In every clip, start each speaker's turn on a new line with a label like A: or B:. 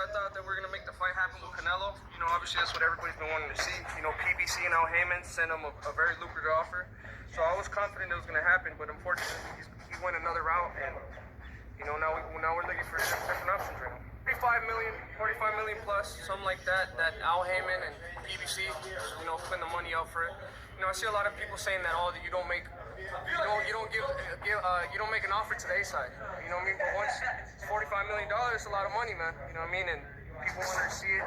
A: I thought that we're going to make the fight happen with Canelo. You know, obviously that's what everybody's been wanting to see. You know, PBC and Jaime sent him a very lucrative offer. So I was confident it was going to happen, but unfortunately he went another route, and, you know, now we're looking for different options right now. 45 million plus, something like that Al Heyman and PBC, you know, putting the money out for it. You know, I see a lot of people saying that, that you don't make an offer to the A side. You know what I mean? But once it's $45 million, it's a lot of money, man. You know what I mean? And people wanted to see it.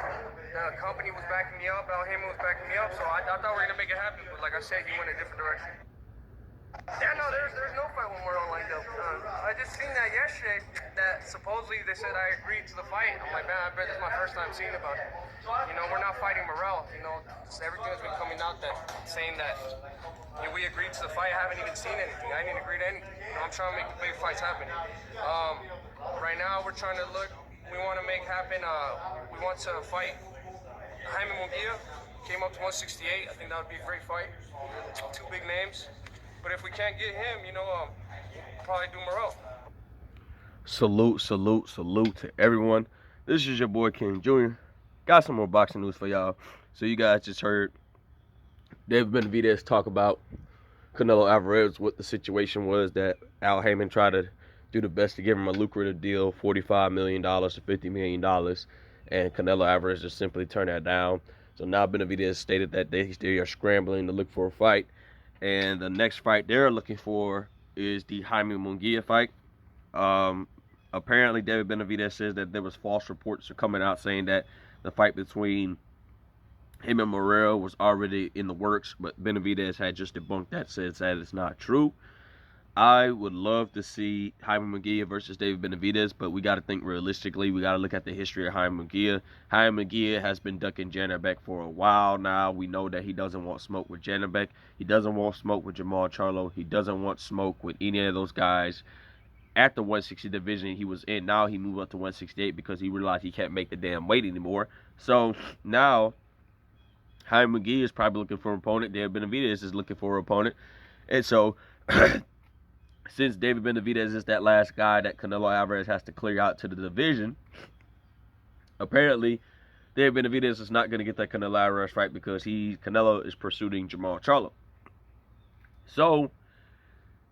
A: The company was backing me up. Al Heyman was backing me up. So I thought we were gonna make it happen. But like I said, he went a different direction. Yeah, no, there's no fight with Morrell lined up. I just seen that yesterday. That supposedly they said I agreed to the fight. I'm like, man, I bet this is my first time seeing about it. You know, we're not fighting Morrell. You know, everything has been coming out that saying that, you know, we agreed to the fight. I haven't even seen anything. I didn't agree to anything. You know, I'm trying to make the big fights happen. Right now, we're trying to look. We want to make happen. We want to fight Jaime Munguia. Came up to 168. I think that would be a great fight. Two big names. But if we can't get him, you know, we'll probably do Morrell.
B: Salute to everyone. This is your boy King Jr. Got some more boxing news for y'all. So you guys just heard David Benavidez talk about Canelo Alvarez, what the situation was, that Al Heyman tried to do the best to give him a lucrative deal, $45 million to $50 million, and Canelo Alvarez just simply turned that down. So now Benavidez stated that they are scrambling to look for a fight. And the next fight they're looking for is the Jaime Munguia fight. Apparently, David Benavidez says that there was false reports coming out saying that the fight between him and Morrell was already in the works, but Benavidez had just debunked that, says that it's not true. I would love to see Jaime Munguia versus David Benavidez, but we got to think realistically. We got to look at the history of Jaime Munguia. Jaime Munguia has been ducking Janabek for a while now. We know that he doesn't want smoke with Janabek. He doesn't want smoke with Jamal Charlo. He doesn't want smoke with any of those guys at the 160 division he was in. Now he moved up to 168 because he realized he can't make the damn weight anymore. So now Jaime Munguia is probably looking for an opponent. David Benavidez is looking for an opponent. And so since David Benavidez is that last guy that Canelo Alvarez has to clear out to the division, apparently David Benavidez is not going to get that Canelo Alvarez fight because Canelo is pursuing Jamal Charlo. So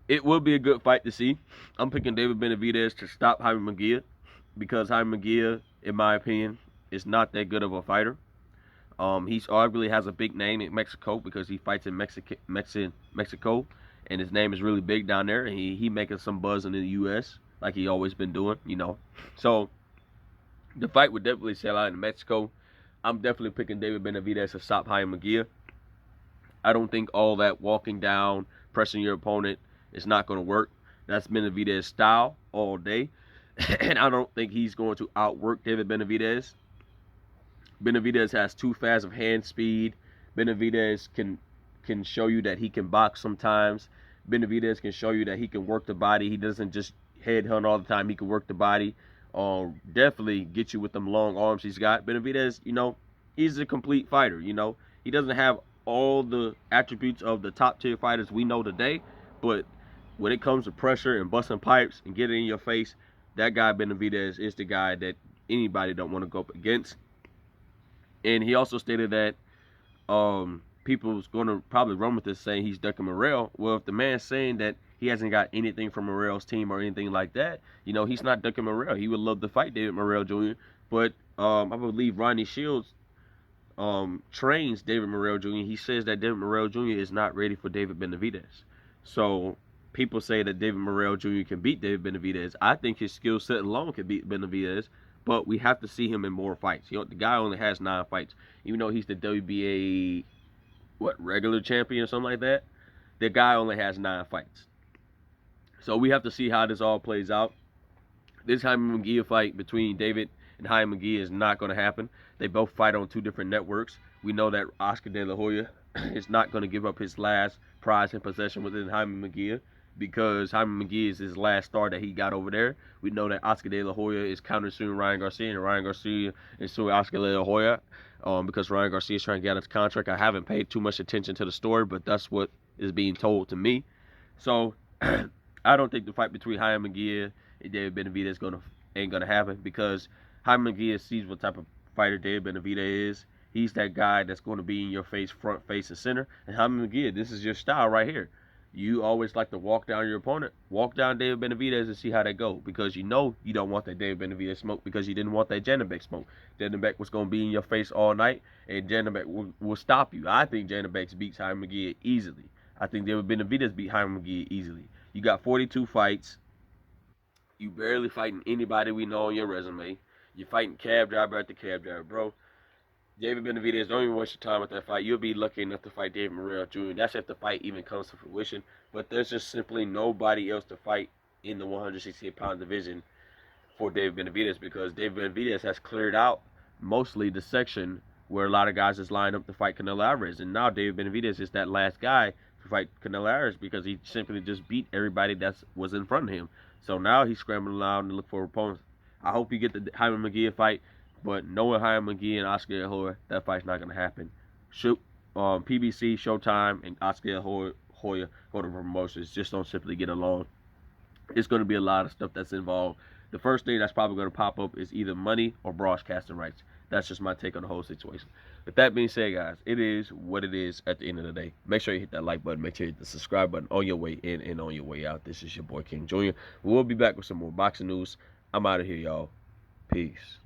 B: it will be a good fight to see. I'm picking David Benavidez to stop Jaime Munguia because Jaime Munguia, in my opinion, is not that good of a fighter. He's arguably has a big name in Mexico because he fights in Mexico. And his name is really big down there. And he making some buzz in the U.S. like he always been doing, you know. So the fight would definitely sell out in Mexico. I'm definitely picking David Benavidez to stop Jaime Munguia. I don't think all that walking down, pressing your opponent is not going to work. That's Benavidez' style all day. And I don't think he's going to outwork David Benavidez. Benavidez has too fast of hand speed. Benavidez can show you that he can box sometimes. Benavidez can show you that he can work the body. He doesn't just headhunt all the time. He can work the body. Definitely get you with them long arms he's got. Benavidez, you know, he's a complete fighter, you know. He doesn't have all the attributes of the top tier fighters we know today, but when it comes to pressure and busting pipes and getting in your face, that guy Benavidez is the guy that anybody don't want to go up against. And he also stated that people's going to probably run with this saying he's ducking Morrell. Well, if the man's saying that he hasn't got anything from Morrell's team or anything like that, you know, he's not ducking Morrell. He would love to fight David Morrell Jr., but I believe Ronnie Shields trains David Morrell Jr. He says that David Morrell Jr. is not ready for David Benavidez. So people say that David Morrell Jr. can beat David Benavidez. I think his skill set alone can beat Benavidez, but we have to see him in more fights. You know, the guy only has 9 fights. Even though he's the WBA regular champion or something like that, the guy only has 9 fights. So we have to see how this all plays out. This Jaime Munguia fight between David and Jaime Munguia is not going to happen. They both fight on 2 different networks. We know that Oscar De La Hoya is not going to give up his last prize in possession within Jaime Munguia because Jaime Munguia is his last star that he got over there. We know that Oscar De La Hoya is counter-suing Ryan Garcia, and Ryan Garcia is suing Oscar De La Hoya because Ryan Garcia is trying to get out of his contract. I haven't paid too much attention to the story, but that's what is being told to me. So I don't think the fight between Jaime Munguia and David Benavidez ain't gonna happen because Jaime Munguia sees what type of fighter David Benavidez is. He's that guy that's going to be in your face, front, face, and center. And Jaime Munguia, this is your style right here. You always like to walk down your opponent. Walk down David Benavidez and see how they go. Because you know you don't want that David Benavidez smoke because you didn't want that Janabek smoke. Janabek was going to be in your face all night, and Janabek will stop you. I think Janabek beats Jaime Munguia easily. I think David Benavidez beat Jaime Munguia easily. You got 42 fights. You barely fighting anybody we know on your resume. You're fighting cab driver after cab driver, bro. David Benavidez, don't even waste your time with that fight. You'll be lucky enough to fight David Morrell Jr. That's if the fight even comes to fruition. But there's just simply nobody else to fight in the 168-pound division for David Benavidez because David Benavidez has cleared out mostly the section where a lot of guys is lined up to fight Canelo Alvarez. And now David Benavidez is that last guy to fight Canelo Alvarez because he simply just beat everybody that was in front of him. So now he's scrambling around to look for opponents. I hope you get the Jaime Munguia fight. But knowing Jaime Munguia and Oscar De La Hoya, that fight's not going to happen. PBC, Showtime, and Oscar De La Hoya go to promotions. Just don't simply get along. It's going to be a lot of stuff that's involved. The first thing that's probably going to pop up is either money or broadcasting rights. That's just my take on the whole situation. With that being said, guys, it is what it is at the end of the day. Make sure you hit that like button. Make sure you hit the subscribe button on your way in and on your way out. This is your boy, King Jr. We'll be back with some more boxing news. I'm out of here, y'all. Peace.